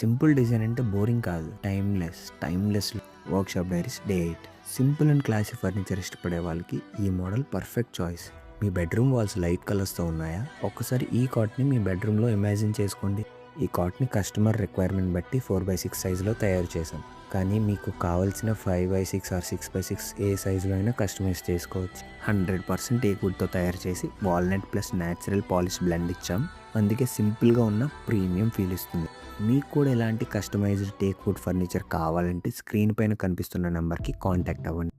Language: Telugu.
సింపుల్ డిజైన్ అంటే బోరింగ్ కాదు, timeless workshop diaries day 8. Simple and classy furniture ఇష్టపడే వాళ్ళకి ఈ మోడల్ పర్ఫెక్ట్ చాయిస్. మీ బెడ్రూమ్ వాల్స్ లైట్ కలర్స్తో ఉన్నాయా? ఒక్కసారి ఈ కాట్ని మీ బెడ్రూమ్లో ఇమాజిన్ చేసుకోండి. ఈ కాట్ని కస్టమర్ రిక్వైర్మెంట్ బట్టి 4x6 సైజులో తయారు చేశాం. కానీ మీకు కావాల్సిన 5x6 ఆర్ 6x6 ఏ సైజులో అయినా కస్టమైజ్ చేసుకోవచ్చు. 100% ఏ వుడ్తో తయారు చేసి walnut plus natural polish blend ఇచ్చాం. అందుకే సింపుల్గా ఉన్న ప్రీమియం ఫీల్ ఇస్తుంది. మీకు కూడా ఇలాంటి కస్టమైజ్డ్ టేక్ వుడ్ ఫర్నిచర్ కావాలంటే స్క్రీన్ పైన కనిపిస్తున్న నెంబర్కి కాంటాక్ట్ అవ్వండి.